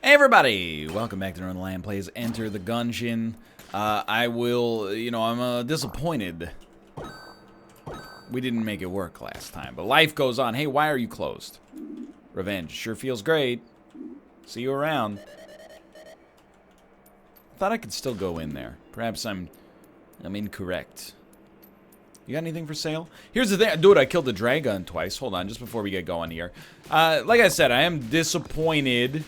Hey everybody! Welcome back to Northernlion Plays Enter the Gungeon. I'm disappointed we didn't make it work last time, but life goes on. Hey, why are you closed? Revenge sure feels great. See you around. Thought I could still go in there. Perhaps I'm incorrect. You got anything for sale? Here's the thing, dude, I killed the dragon twice. Hold on, just before we get going here. Like I said, I am disappointed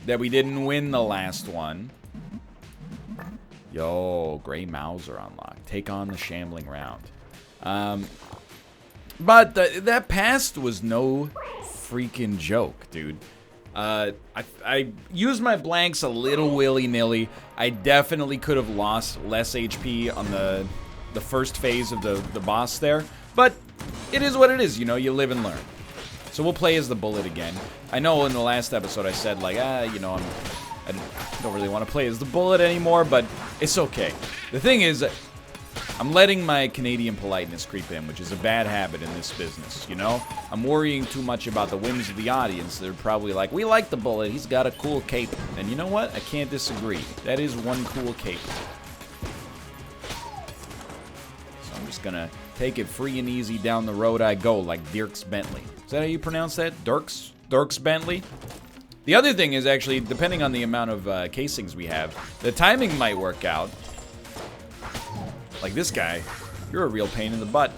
that we didn't win the last one. Yo, Gray Mauser unlocked. Take on the Shambling Round. But that past was no freaking joke, dude. I used my blanks a little willy-nilly. I definitely could have lost less HP on the first phase of the boss there. But it is what it is, you know, you live and learn. So we'll play as the bullet again. I know in the last episode I said, like, I don't really want to play as the bullet anymore, but it's okay. The thing is, I'm letting my Canadian politeness creep in, which is a bad habit in this business, you know? I'm worrying too much about the whims of the audience. They're probably like, we like the bullet, he's got a cool cape. And you know what? I can't disagree. That is one cool cape. So I'm just gonna take it free and easy down the road I go, like Dirks Bentley. Is that how you pronounce that? Dirks Bentley? The other thing is actually, depending on the amount of casings we have, the timing might work out. Like this guy, you're a real pain in the butt.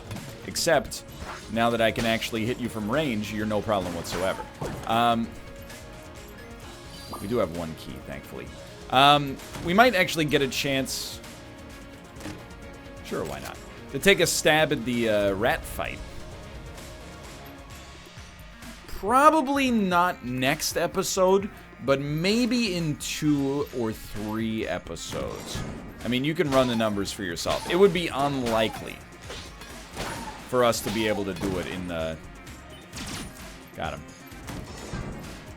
Except, now that I can actually hit you from range, you're no problem whatsoever. We do have one key, thankfully. We might actually get a chance... Sure, why not? To take a stab at the rat fight. Probably not next episode, but maybe in 2 or 3 episodes. I mean, you can run the numbers for yourself. It would be unlikely for us to be able to do it in the... Got him.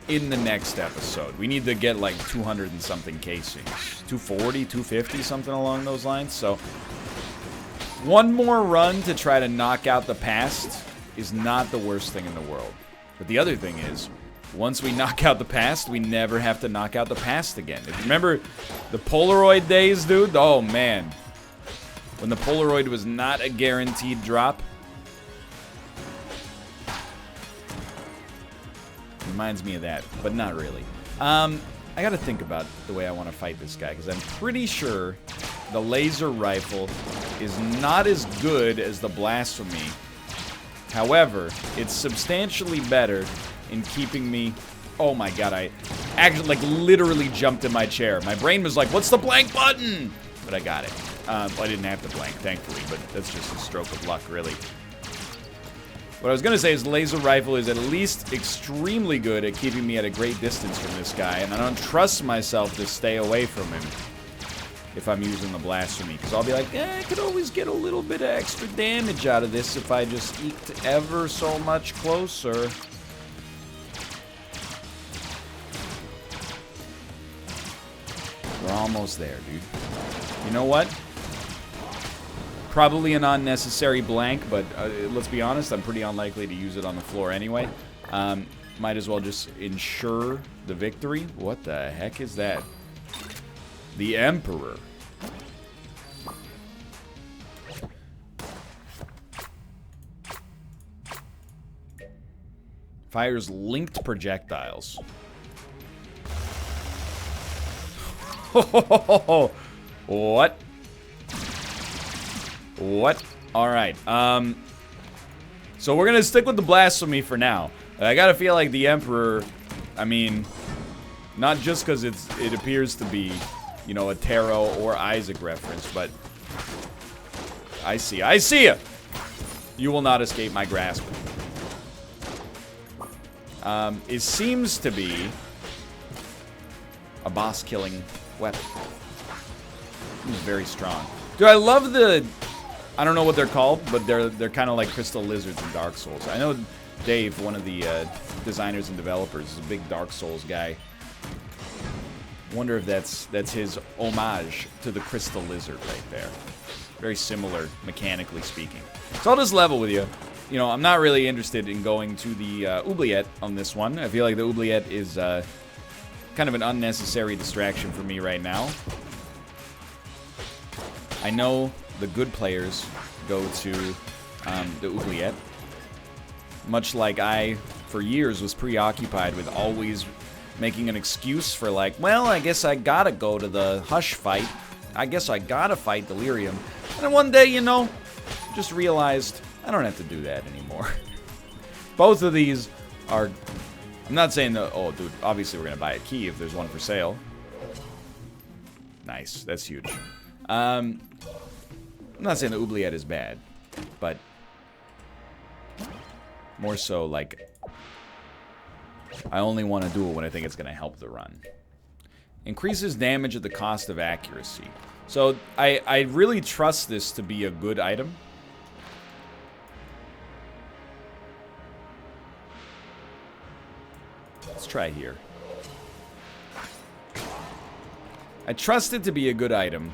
In the next episode. We need to get like 200 and something casings. 240, 250, something along those lines. So, one more run to try to knock out the past is not the worst thing in the world. But the other thing is, once we knock out the past, we never have to knock out the past again. If you remember the Polaroid days, dude? Oh, man. When the Polaroid was not a guaranteed drop. Reminds me of that, but not really. I gotta think about the way I want to fight this guy, because I'm pretty sure the laser rifle is not as good as the blasphemy. However, it's substantially better in keeping me... Oh my god, I actually, like, literally jumped in my chair. My brain was like, what's the blank button? But I got it. I didn't have to blank, thankfully, but that's just a stroke of luck, really. What I was going to say is the laser rifle is at least extremely good at keeping me at a great distance from this guy, and I don't trust myself to stay away from him if I'm using the blasphemy, because I'll be like, I could always get a little bit of extra damage out of this if I just eked ever so much closer. We're almost there, dude. You know what? Probably an unnecessary blank, but let's be honest, I'm pretty unlikely to use it on the floor anyway. Might as well just ensure the victory. What the heck is that? The Emperor. Fires linked projectiles. What? What? Alright, so we're gonna stick with the blasphemy for now. I gotta feel like the Emperor, I mean, not just because it appears to be, you know, a Tarot or Isaac reference, but I see ya! You will not escape my grasp. It seems to be a boss-killing weapon. It's very strong. Dude, I love the... I don't know what they're called, but they're kind of like crystal lizards in Dark Souls. I know Dave, one of the designers and developers, is a big Dark Souls guy. Wonder if that's his homage to the crystal lizard right there. Very similar, mechanically speaking. So I'll just level with you. You know, I'm not really interested in going to the oubliette on this one. I feel like the oubliette is kind of an unnecessary distraction for me right now. I know the good players go to the oubliette. Much like I, for years, was preoccupied with always making an excuse for like, well, I guess I gotta go to the Hush fight. I guess I gotta fight Delirium. And then one day, you know, just realized I don't have to do that anymore. Both of these are... I'm not saying that... Oh, dude, obviously we're gonna buy a key if there's one for sale. Nice, that's huge. I'm not saying the oubliette is bad, but more so like I only want to do it when I think it's going to help the run. Increases damage at the cost of accuracy. So I really trust this to be a good item. Let's try here. I trust it to be a good item.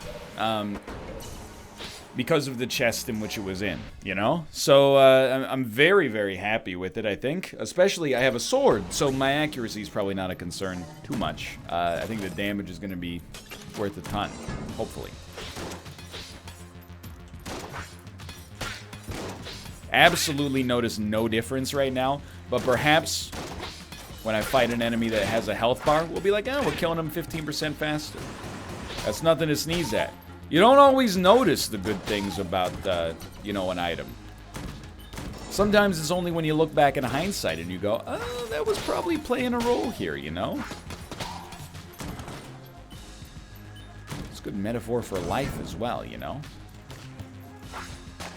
Because of the chest in which it was in, you know? So, I'm very, very happy with it, I think. Especially, I have a sword, so my accuracy is probably not a concern too much. I think the damage is going to be worth a ton, hopefully. Absolutely notice no difference right now, but perhaps when I fight an enemy that has a health bar, we'll be like, oh, we're killing him 15% faster. That's nothing to sneeze at. You don't always notice the good things about, you know, an item. Sometimes it's only when you look back in hindsight and you go, oh, that was probably playing a role here, you know? It's a good metaphor for life as well, you know?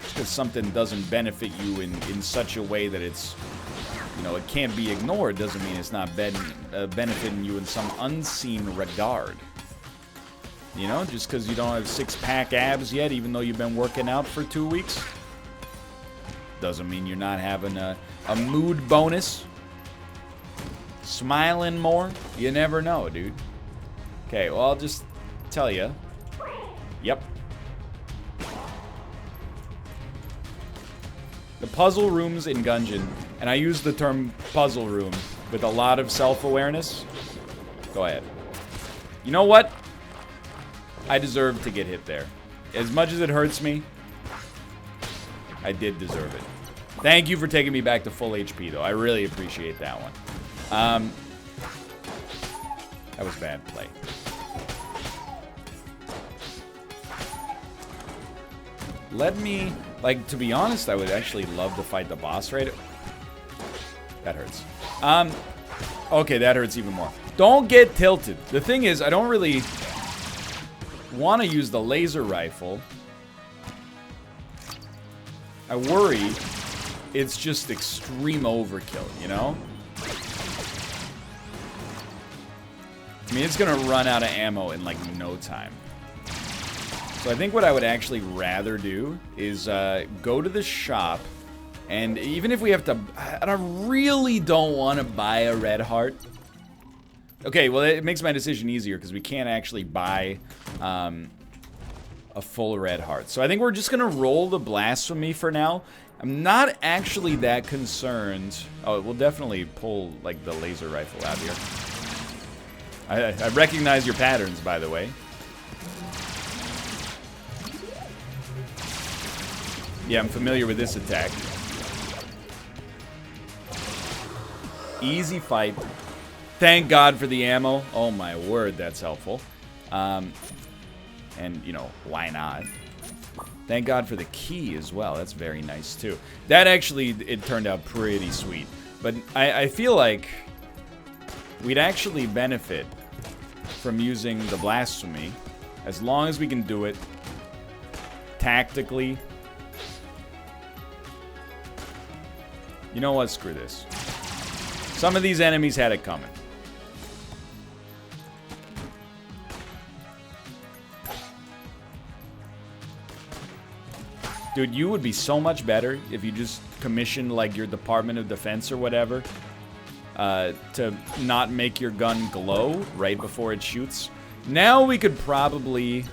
Just because something doesn't benefit you in such a way that it's, you know, it can't be ignored doesn't mean it's not benefiting you in some unseen regard. You know, just because you don't have six-pack abs yet, even though you've been working out for 2 weeks, doesn't mean you're not having a mood bonus. Smiling more. You never know, dude. Okay, well, I'll just tell you. Yep. The puzzle rooms in Gungeon, and I use the term puzzle room with a lot of self-awareness. Go ahead. You know what? I deserve to get hit there. As much as it hurts me, I did deserve it. Thank you for taking me back to full HP, though. I really appreciate that one. That was bad play. Let me... Like, to be honest, I would actually love to fight the boss right... That hurts. Okay, that hurts even more. Don't get tilted. The thing is, I don't really... want to use the laser rifle. I worry it's just extreme overkill, you know? I mean, it's gonna run out of ammo in like no time. So I think what I would actually rather do is go to the shop, and even if we have to... I really don't want to buy a red heart. Okay, well, it makes my decision easier because we can't actually buy a full red heart. So I think we're just going to roll the blasphemy for now. I'm not actually that concerned. Oh, we'll definitely pull, like, the laser rifle out here. I recognize your patterns, by the way. Yeah, I'm familiar with this attack. Easy fight. Thank God for the ammo. Oh my word, that's helpful. And, you know, why not? Thank God for the key as well. That's very nice, too. That actually, it turned out pretty sweet. But I feel like we'd actually benefit from using the blasphemy as long as we can do it tactically. You know what? Screw this. Some of these enemies had it coming. Dude, you would be so much better if you just commissioned, like, your Department of Defense or whatever to not make your gun glow right before it shoots. Now we could probably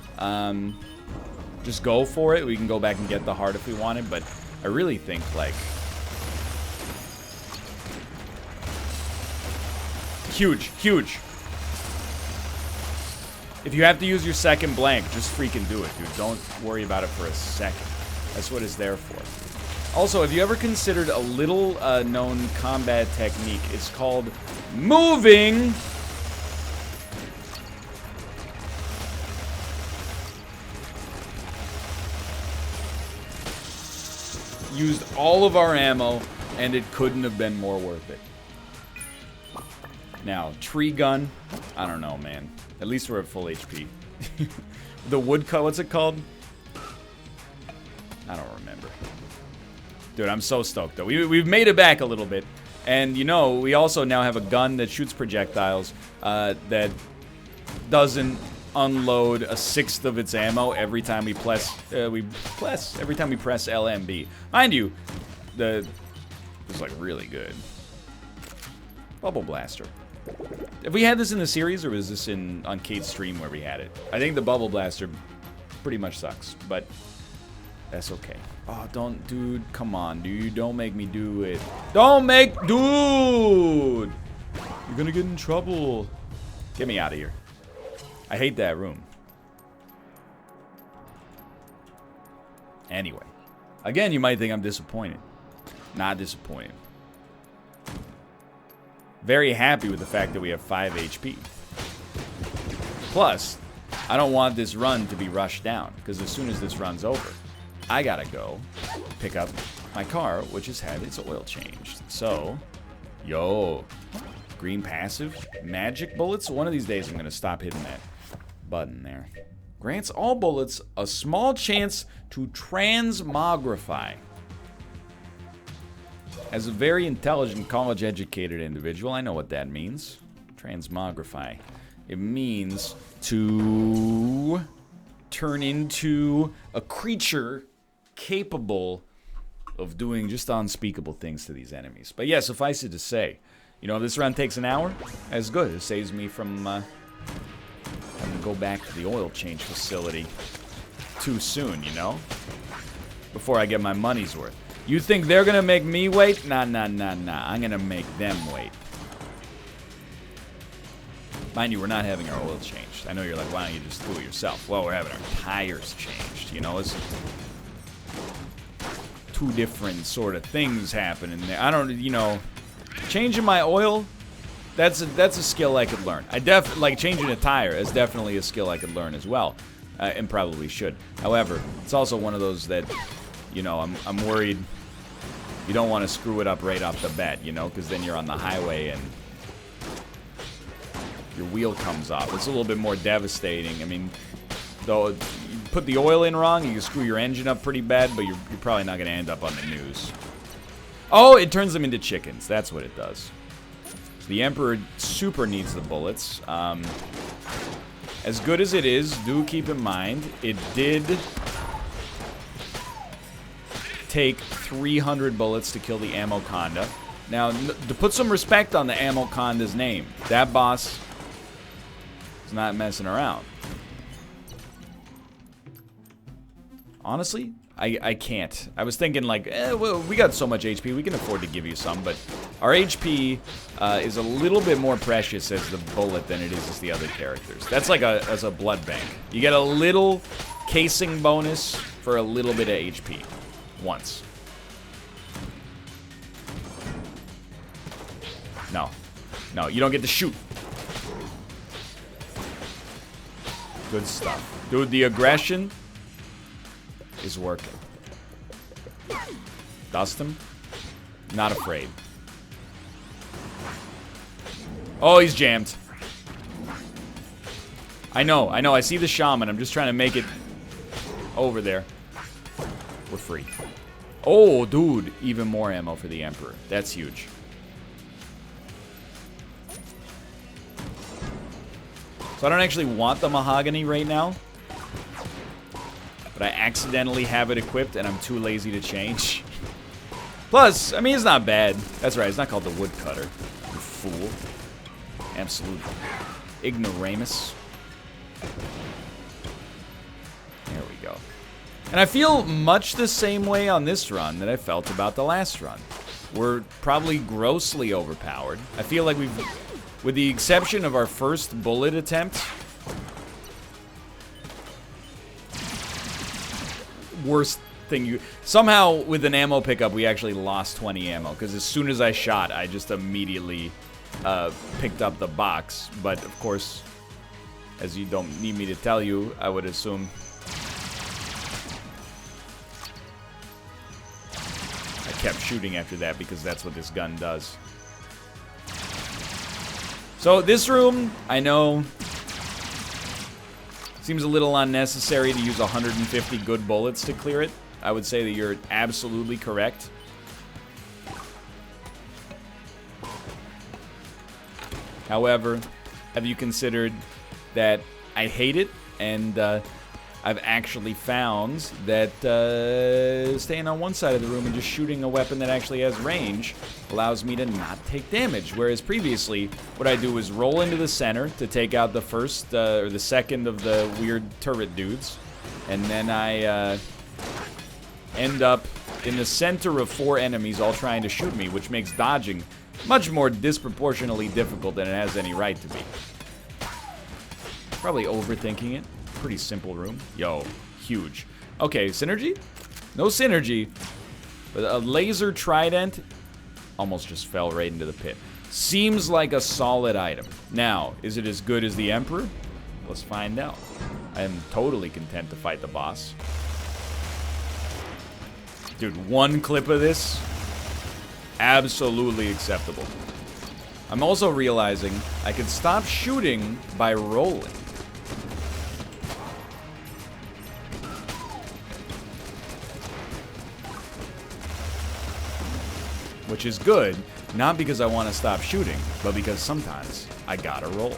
just go for it. We can go back and get the heart if we wanted, but I really think, like... Huge, huge. If you have to use your second blank, just freaking do it, dude. Don't worry about it for a second. That's what it's there for. Also, have you ever considered a little known combat technique? It's called moving. Used all of our ammo, and it couldn't have been more worth it. Now, tree gun. I don't know, man. At least we're at full HP. The woodcut, what's it called? I don't remember. Dude, I'm so stoked, though. We've made it back a little bit. And, you know, we also now have a gun that shoots projectiles that doesn't unload a sixth of its ammo every time we press LMB. Mind you, this is like really good. Bubble blaster. Have we had this in the series, or was this on Kate's stream where we had it? I think the bubble blaster pretty much sucks, but that's okay. Oh, dude, come on, dude, don't make me do it. Dude! You're gonna get in trouble. Get me out of here. I hate that room. Anyway. Again, you might think I'm disappointed. Not disappointed. Very happy with the fact that we have 5 HP. Plus, I don't want this run to be rushed down, because as soon as this run's over, I gotta go pick up my car, which has had its oil changed. So, yo, green passive, magic bullets. One of these days I'm gonna stop hitting that button there. Grants all bullets a small chance to transmogrify. As a very intelligent, college-educated individual, I know what that means. Transmogrify. It means to turn into a creature capable of doing just unspeakable things to these enemies. But yeah, suffice it to say, you know, if this run takes an hour, that's good. It saves me from having to go back to the oil change facility too soon, you know? Before I get my money's worth. You think they're gonna make me wait? Nah. I'm gonna make them wait. Mind you, we're not having our oil changed. I know you're like, why don't you just do it yourself? Well, we're having our tires changed, you know? It's two different sort of things happening there. I don't, you know, changing my oil, that's a skill I could learn. Like changing a tire is definitely a skill I could learn as well, and probably should. However, it's also one of those that, you know, I'm worried you don't want to screw it up right off the bat, you know, because then you're on the highway and your wheel comes off. It's a little bit more devastating. I mean, though, you put the oil in wrong, you can screw your engine up pretty bad, but you're probably not going to end up on the news. Oh, it turns them into chickens. That's what it does. The Emperor super needs the bullets. As good as it is, do keep in mind, it did take 300 bullets to kill the Amoconda. Now, to put some respect on the Amoconda's name, that boss is not messing around. Honestly, I can't. I was thinking like, well, we got so much HP, we can afford to give you some, but our HP is a little bit more precious as the bullet than it is as the other characters. That's like as a blood bank. You get a little casing bonus for a little bit of HP. Once. No, you don't get to shoot. Good stuff. Dude, the aggression is working. Dust him. Not afraid. Oh, he's jammed. I know. I see the shaman. I'm just trying to make it over there. We're free. Oh, dude. Even more ammo for the Emperor. That's huge. So I don't actually want the mahogany right now. But I accidentally have it equipped and I'm too lazy to change. Plus, I mean, it's not bad. That's right. It's not called the woodcutter. You fool. Absolute ignoramus. There we go. And I feel much the same way on this run that I felt about the last run. We're probably grossly overpowered. I feel like we've, with the exception of our first bullet attempt, worst thing you... Somehow, with an ammo pickup, we actually lost 20 ammo. Because as soon as I shot, I just immediately picked up the box. But, of course, as you don't need me to tell you, I would assume... I kept shooting after that because that's what this gun does. So, this room, I know... Seems a little unnecessary to use 150 good bullets to clear it. I would say that you're absolutely correct. However, have you considered that I hate it, and I've actually found that staying on one side of the room and just shooting a weapon that actually has range allows me to not take damage. Whereas previously, what I do is roll into the center to take out the first or the second of the weird turret dudes, and then I end up in the center of 4 enemies all trying to shoot me, which makes dodging much more disproportionately difficult than it has any right to be. Probably overthinking it. Pretty simple room. Yo, huge. Okay, synergy? No synergy. But a laser trident almost just fell right into the pit. Seems like a solid item. Now, is it as good as the Emperor? Let's find out. I am totally content to fight the boss. Dude, one clip of this, absolutely acceptable. I'm also realizing I can stop shooting by rolling. Which is good, not because I want to stop shooting, but because sometimes I gotta roll.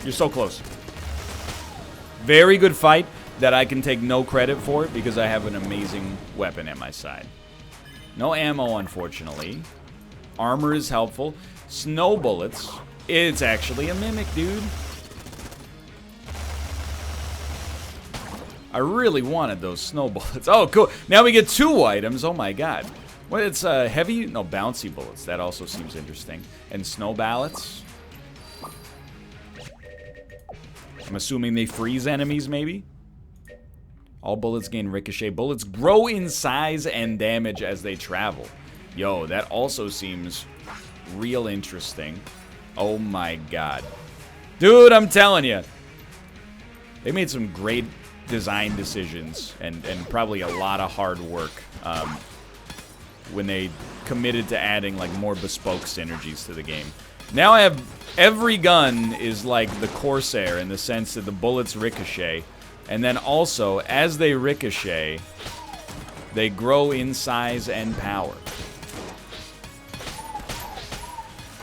You're so close. Very good fight that I can take no credit for because I have an amazing weapon at my side. No ammo, unfortunately. Armor is helpful. Snow bullets. It's actually a mimic, dude. I really wanted those snow bullets. Oh, cool. Now we get 2 items. Oh, my God. Well, it's heavy... No, bouncy bullets. That also seems interesting. And snow ballots. I'm assuming they freeze enemies, maybe? All bullets gain ricochet. Bullets grow in size and damage as they travel. Yo, that also seems real interesting. Oh, my God. Dude, I'm telling you. They made some great... design decisions and probably a lot of hard work when they committed to adding like more bespoke synergies to the game. Now I have every gun is like the Corsair in the sense that the bullets ricochet, and then also as they ricochet they grow in size and power.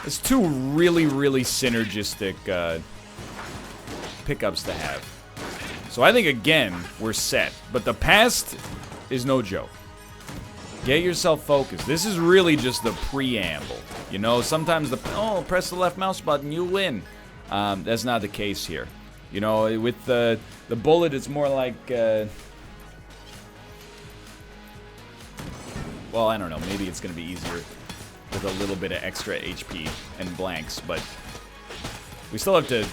It's 2 really synergistic pickups to have. So I think, again, we're set. But the past is no joke. Get yourself focused. This is really just the preamble. You know, sometimes press the left mouse button, you win. That's not the case here. You know, with the bullet, it's more like... well, I don't know. Maybe it's going to be easier with a little bit of extra HP and blanks. But we still have to...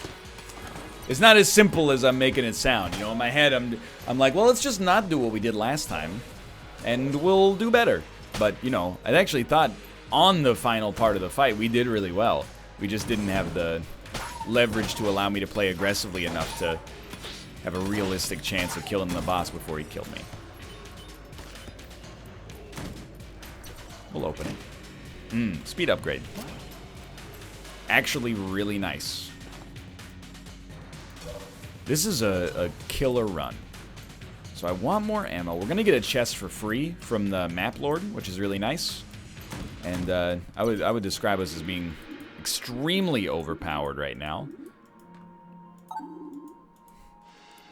It's not as simple as I'm making it sound. You know, in my head, I'm like, well, let's just not do what we did last time, and we'll do better. But, you know, I actually thought on the final part of the fight, we did really well. We just didn't have the leverage to allow me to play aggressively enough to have a realistic chance of killing the boss before he killed me. We'll open it. Speed upgrade. Actually really nice. This is a killer run. So I want more ammo. We're going to get a chest for free from the map lord, which is really nice. And I would describe us as being extremely overpowered right now.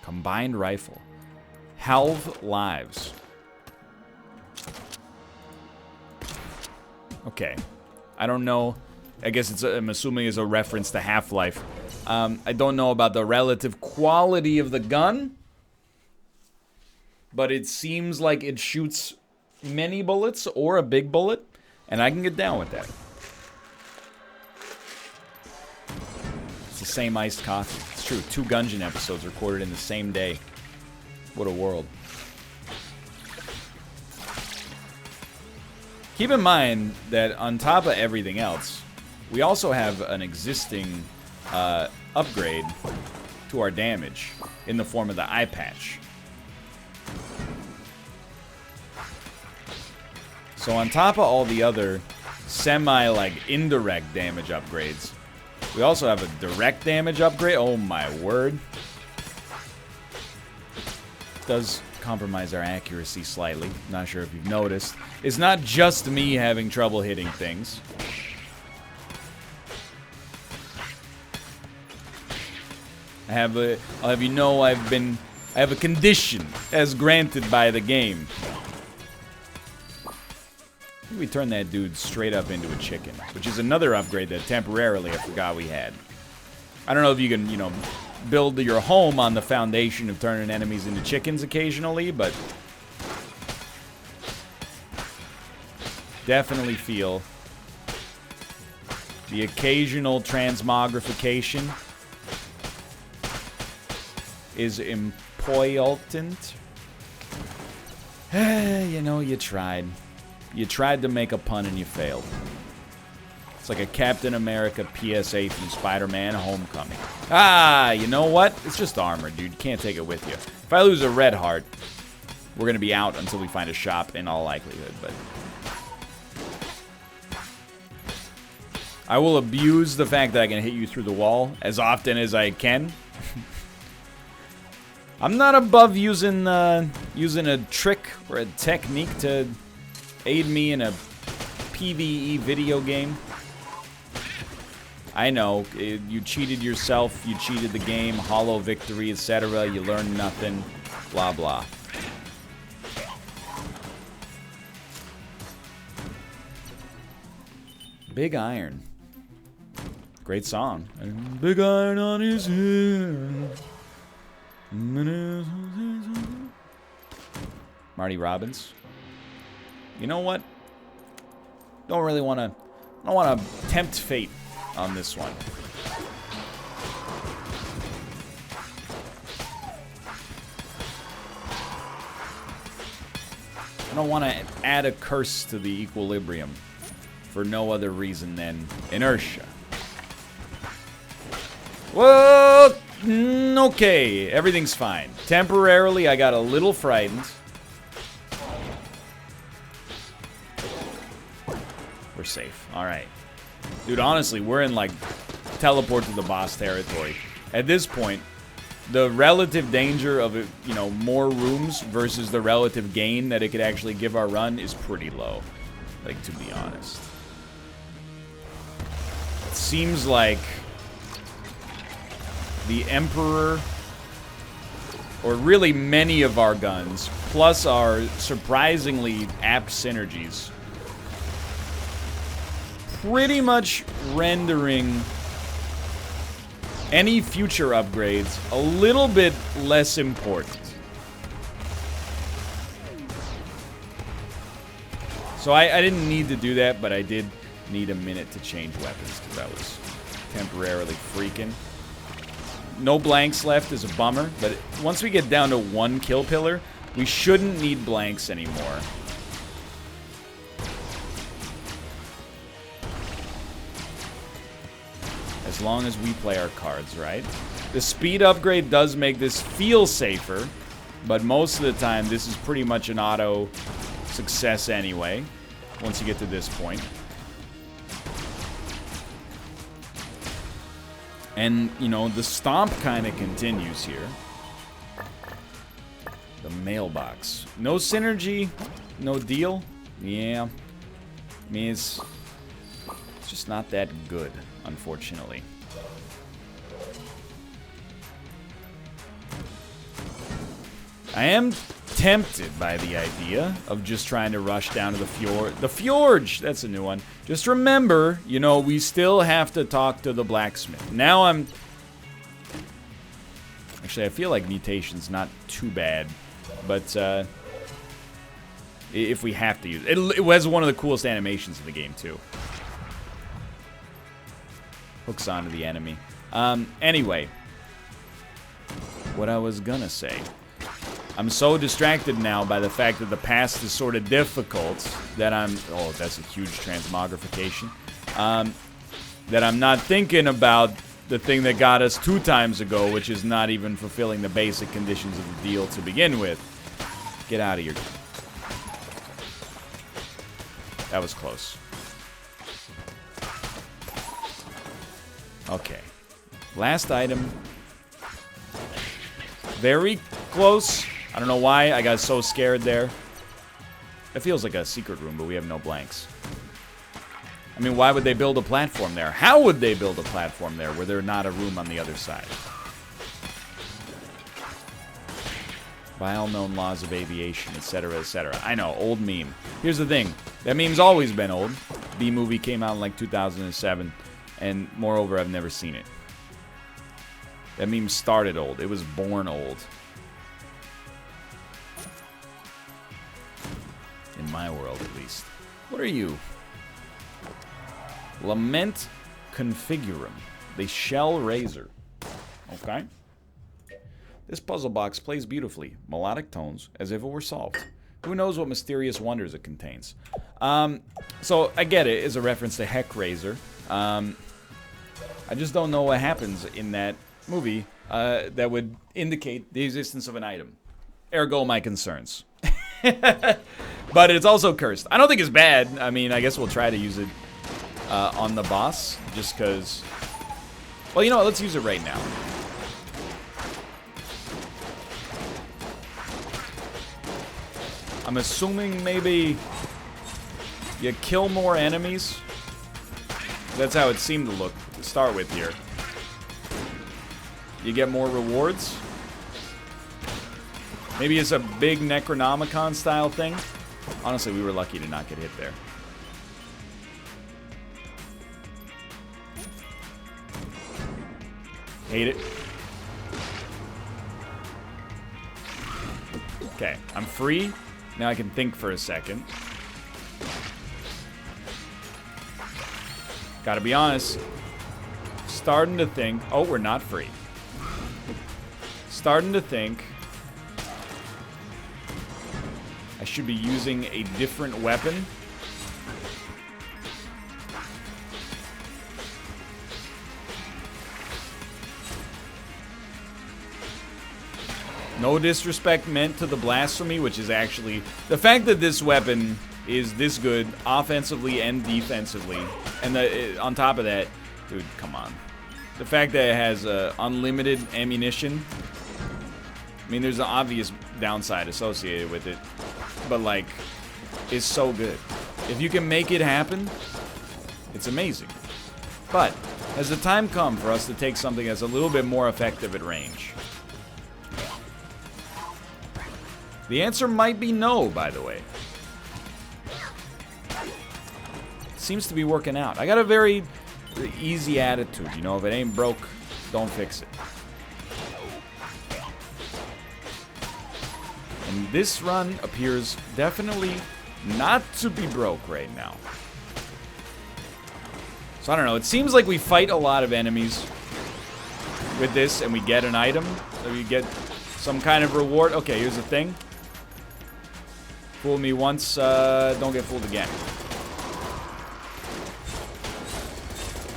Combined rifle. Halve lives. Okay. I don't know. I guess I'm assuming it's a reference to Half-Life. I don't know about the relative quality of the gun, but it seems like it shoots many bullets or a big bullet, and I can get down with that. It's the same iced coffee. It's true. 2 Gungeon episodes recorded in the same day. What a world. Keep in mind that on top of everything else, we also have an existing upgrade to our damage in the form of the eye patch. So on top of all the other indirect damage upgrades, we also have a direct damage upgrade. Oh my word. Does compromise our accuracy slightly. Not sure if you've noticed. It's not just me having trouble hitting things. I'll have you know I have a condition as granted by the game. We turn that dude straight up into a chicken, which is another upgrade that temporarily I forgot we had. I don't know if you can, you know, build your home on the foundation of turning enemies into chickens occasionally, but definitely feel the occasional transmogrification is important. You know, you tried. You tried to make a pun and you failed. It's like a Captain America PSA from Spider-Man Homecoming. Ah, you know what? It's just armor, dude. You can't take it with you. If I lose a red heart, we're gonna be out until we find a shop in all likelihood, but I will abuse the fact that I can hit you through the wall as often as I can. I'm not above using a trick or a technique to aid me in a PvE video game. I know, you cheated yourself, you cheated the game, hollow victory, etc. You learned nothing, blah blah. Big Iron. Great song. Big iron on his head. Marty Robbins. You know what? Don't want to tempt fate on this one. I don't want to add a curse to the equilibrium for no other reason than inertia. Well, okay, everything's fine. Temporarily, I got a little frightened. We're safe. All right. Dude, honestly, we're in, like, teleport to the boss territory. At this point, the relative danger of, you know, more rooms versus the relative gain that it could actually give our run is pretty low. Like, to be honest. It seems like the Emperor, or really many of our guns, plus our surprisingly apt synergies, pretty much rendering any future upgrades a little bit less important. So I didn't need to do that, but I did need a minute to change weapons because I was temporarily freaking. No blanks left is a bummer, but once we get down to one kill pillar, we shouldn't need blanks anymore. As long as we play our cards right. The speed upgrade does make this feel safer, but most of the time this is pretty much an auto success anyway, once you get to this point. And, you know, the stomp kind of continues here. The mailbox. No synergy, no deal. Yeah. I mean, it's just not that good, unfortunately. I am tempted by the idea of just trying to rush down to the fjord. The fjorge! That's a new one. Just remember, you know, we still have to talk to the blacksmith. Now I'm... Actually, I feel like mutation's not too bad. But, if we have to use it. It was one of the coolest animations in the game, too. Hooks onto the enemy. Anyway. What I was gonna say. I'm so distracted now by the fact that the past is sort of difficult that I'm... Oh, that's a huge transmogrification. That I'm not thinking about the thing that got us 2 times ago, which is not even fulfilling the basic conditions of the deal to begin with. Get out of here. That was close. Okay. Last item. Very close. I don't know why I got so scared there. It feels like a secret room, but we have no blanks. I mean, why would they build a platform there? How would they build a platform there where there's not a room on the other side? By all known laws of aviation, etc., etc. I know, old meme. Here's the thing. That meme's always been old. B-movie came out in like 2007, and moreover, I've never seen it. That meme started old. It was born old. In my world, at least. What are you? Lament Configurum. The Shell Razor. Okay. This puzzle box plays beautifully. Melodic tones, as if it were solved. Who knows what mysterious wonders it contains. So, I get it. It's a reference to Heck Razor. I just don't know what happens in that movie that would indicate the existence of an item. Ergo, my concerns. But it's also cursed. I don't think it's bad. I mean, I guess we'll try to use it on the boss, just because... Well, you know what? Let's use it right now. I'm assuming maybe you kill more enemies. That's how it seemed to look to start with here. You get more rewards. Maybe it's a big Necronomicon style thing. Honestly, we were lucky to not get hit there. Hate it. Okay, I'm free. Now I can think for a second. Gotta be honest. Starting to think... Oh, we're not free. Starting to think... I should be using a different weapon. No disrespect meant to the blasphemy, which is actually... The fact that this weapon is this good offensively and defensively, and on top of that... Dude, come on. The fact that it has unlimited ammunition... I mean, there's an obvious downside associated with it, but, like, it's so good. If you can make it happen, it's amazing. But, has the time come for us to take something that's a little bit more effective at range? The answer might be no, by the way. Seems to be working out. I got a very easy attitude, you know, if it ain't broke, don't fix it. And this run appears definitely not to be broke right now. So I don't know, it seems like we fight a lot of enemies with this and we get an item, so we get some kind of reward. Okay, here's the thing. Fool me once, don't get fooled again.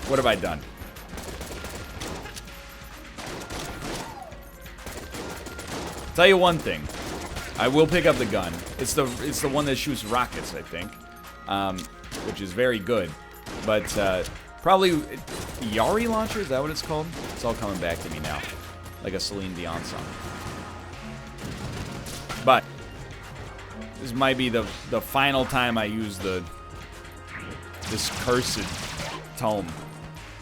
What have I done? Tell you one thing. I will pick up the gun. It's the one that shoots rockets, I think. Which is very good. But probably Yari launcher, is that what it's called? It's all coming back to me now. Like a Celine Dion song. But this might be the final time I use this cursed tome.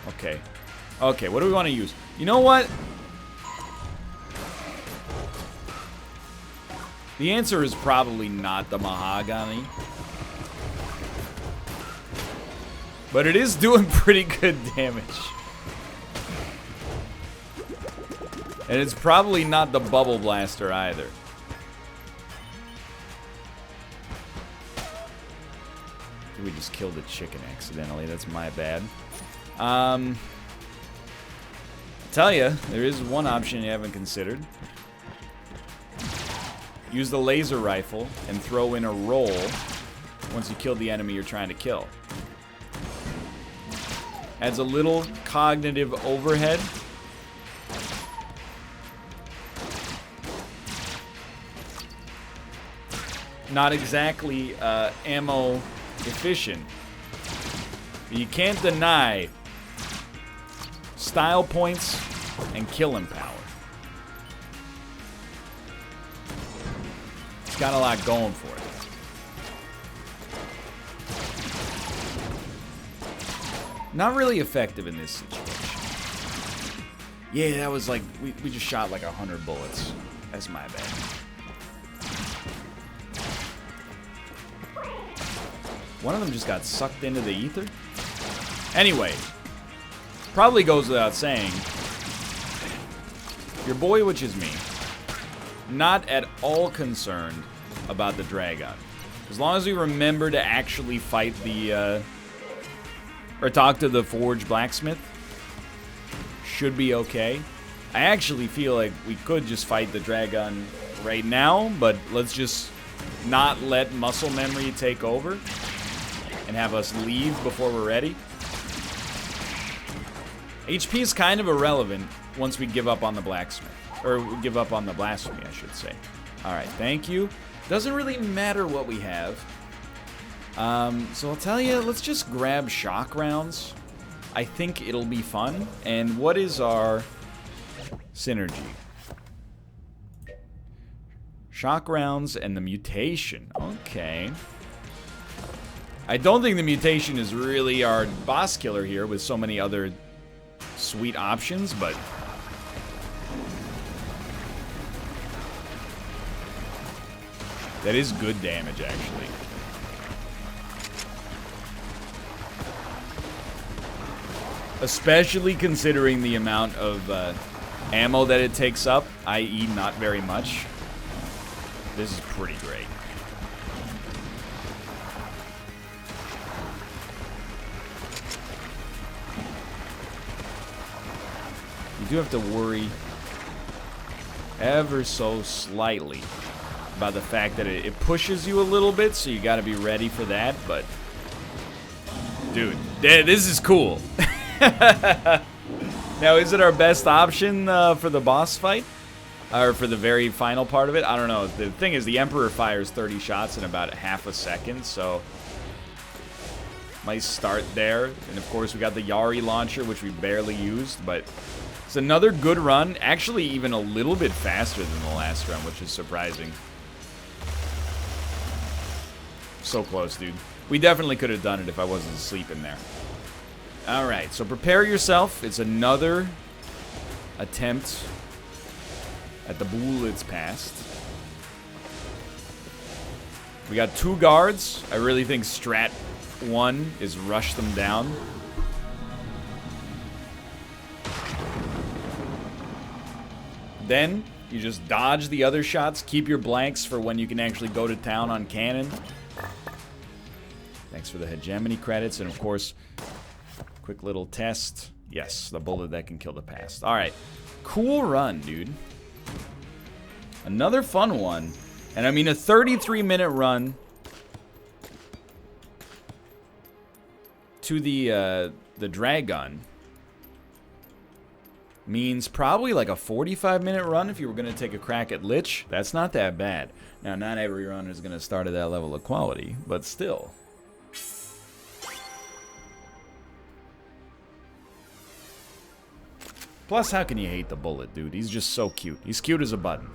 Okay. Okay, what do we want to use? You know what? The answer is probably not the mahogany. But it is doing pretty good damage. And it's probably not the bubble blaster either. We just killed a chicken accidentally. That's my bad. I tell you, there is one option you haven't considered. use the laser rifle and throw in a roll once you kill the enemy you're trying to kill. Adds a little cognitive overhead. Not exactly ammo efficient. But you can't deny style points and killing power. It's got a lot going for it. Not really effective in this situation. Yeah, that was like, we just shot like 100 bullets. That's my bad. One of them just got sucked into the ether. Anyway, probably goes without saying, your boy, which is me, not at all concerned about the Dragon. As long as we remember to actually fight the, or talk to the Forge Blacksmith, should be okay. I actually feel like we could just fight the Dragon right now, but let's just not let muscle memory take over and have us leave before we're ready. HP is kind of irrelevant once we give up on the blacksmith. Or give up on the blasphemy, I should say. Alright, thank you. Doesn't really matter what we have. So I'll tell you, let's just grab shock rounds. I think it'll be fun. And what is our synergy? Shock rounds and the mutation. Okay. I don't think the mutation is really our boss killer here with so many other sweet options, but that is good damage, actually. Especially considering the amount of ammo that it takes up, i.e. not very much. This is pretty great. You do have to worry ever so slightly about the fact that it pushes you a little bit, so you gotta be ready for that, but dude, this is cool. Now, is it our best option for the boss fight? Or for the very final part of it? I don't know. The thing is, the Emperor fires 30 shots in about half a second, so might start there. And of course, we got the Yari launcher, which we barely used, but it's another good run. Actually, even a little bit faster than the last run, which is surprising. So close, dude. We definitely could have done it if I wasn't asleep in there. Alright, so prepare yourself. It's another attempt at the Bullets Past. We got 2 guards. I really think strat 1 is rush them down. Then you just dodge the other shots. Keep your blanks for when you can actually go to town on cannon. Thanks for the hegemony credits. And of course, quick little test. Yes, the bullet that can kill the past. Alright. Cool run, dude. Another fun one. And I mean, a 33-minute run to the Dragon means probably like a 45-minute run if you were going to take a crack at Lich. That's not that bad. Now, not every run is going to start at that level of quality, but still. Plus, how can you hate the bullet, dude? He's just so cute. He's cute as a button.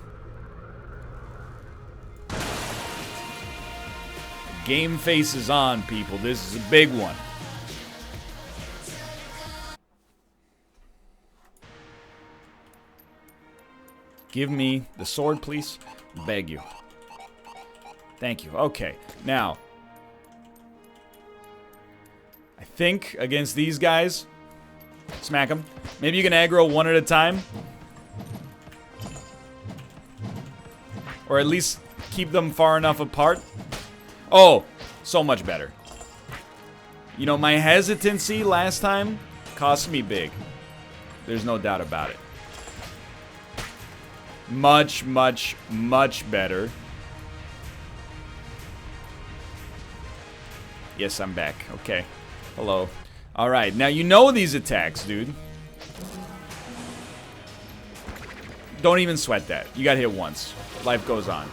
Game face is on, people. This is a big one. Give me the sword, please. Beg you. Thank you. Okay. Now, I think against these guys, smack them. Maybe you can aggro one at a time. Or at least keep them far enough apart. Oh, so much better. You know, my hesitancy last time cost me big. There's no doubt about it. Much, much, much better Yes, I'm back. Okay. Hello. Alright, now you know these attacks, dude. Don't even sweat that. You got hit once. Life goes on.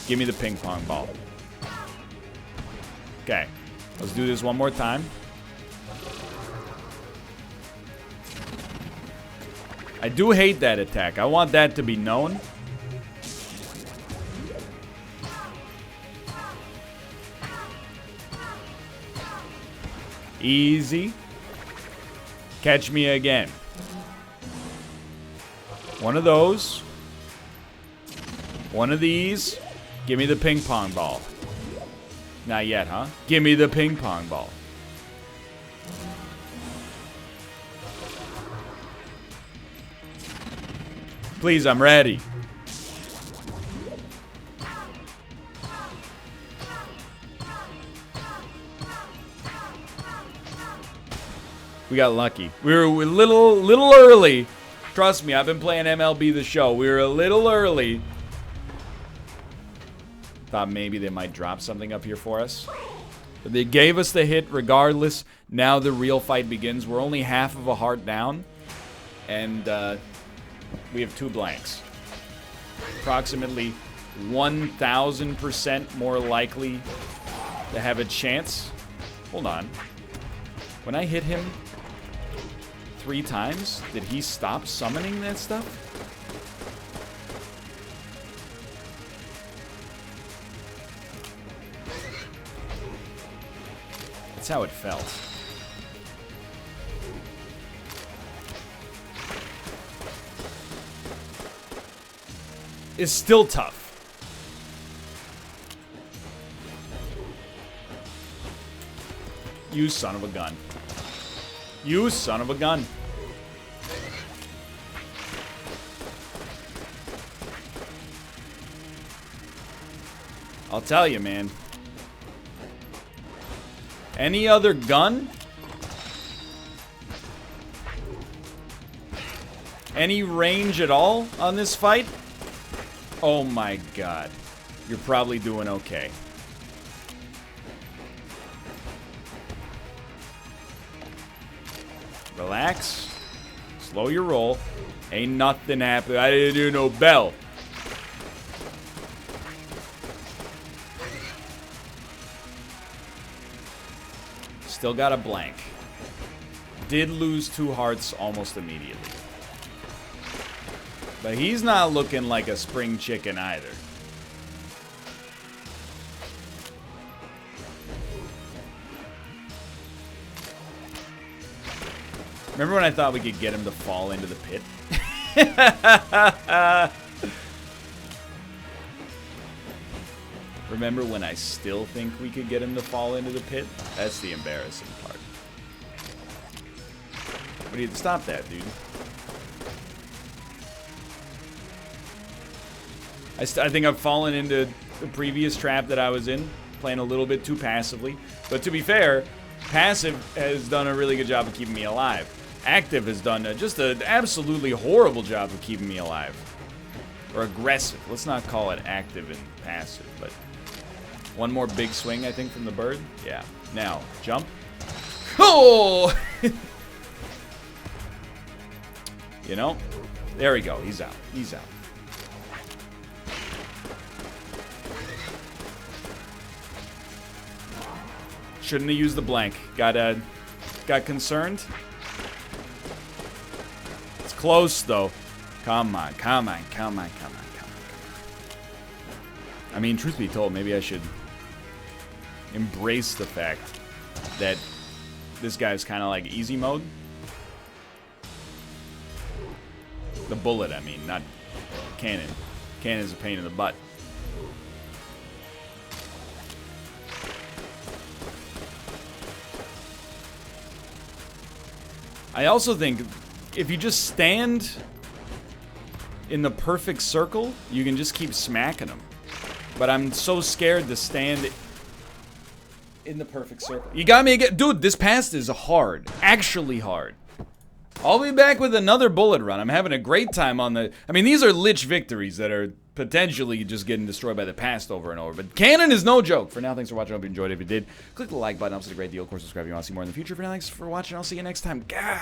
Give me the ping pong ball. Okay. Let's do this one more time. I do hate that attack. I want that to be known. Easy. Catch me again. One of those. One of these. Give me the ping pong ball. Not yet, huh? Give me the ping pong ball. Please, I'm ready. We got lucky. We were a little early. Trust me, I've been playing MLB The Show. We were a little early. Thought maybe they might drop something up here for us. But they gave us the hit regardless. Now the real fight begins. We're only half of a heart down. And we have 2 blanks. Approximately 1,000% more likely to have a chance. Hold on. When I hit him 3 times, did he stop summoning that stuff? That's how it felt. It's still tough. You son of a gun. You son of a gun. I'll tell you, man. Any other gun? Any range at all on this fight? Oh my god. You're probably doing okay. Relax. Slow your roll. Ain't nothing happened. I didn't do no bell. Still got a blank. Did lose 2 hearts almost immediately. But he's not looking like a spring chicken either. Remember when I thought we could get him to fall into the pit? Remember when I still think we could get him to fall into the pit? That's the embarrassing part. We need to stop that, dude. I think I've fallen into the previous trap that I was in, playing a little bit too passively. But to be fair, passive has done a really good job of keeping me alive. Active has done just an absolutely horrible job of keeping me alive. Or aggressive. Let's not call it active and passive, but one more big swing, I think, from the bird. Yeah. Now, jump. Oh! You know? There we go. He's out. He's out. Shouldn't have used the blank. Got concerned. It's close, though. Come on, come on, come on, come on, come on. I mean, truth be told, maybe I should embrace the fact that this guy's kind of like easy mode. The bullet, I mean, not cannon. Cannon's a pain in the butt. I also think if you just stand in the perfect circle, you can just keep smacking them. But I'm so scared to stand in the perfect circle. You got me again. Dude, this pass is hard. Actually hard. I'll be back with another bullet run. I'm having a great time on the... I mean, these are lich victories that are potentially just getting destroyed by the past over and over. But cannon is no joke. For now, thanks for watching. I hope you enjoyed it. If you did, click the like button. Helps us a great deal. Of course, subscribe if you want to see more in the future. For now, thanks for watching. I'll see you next time. Gah!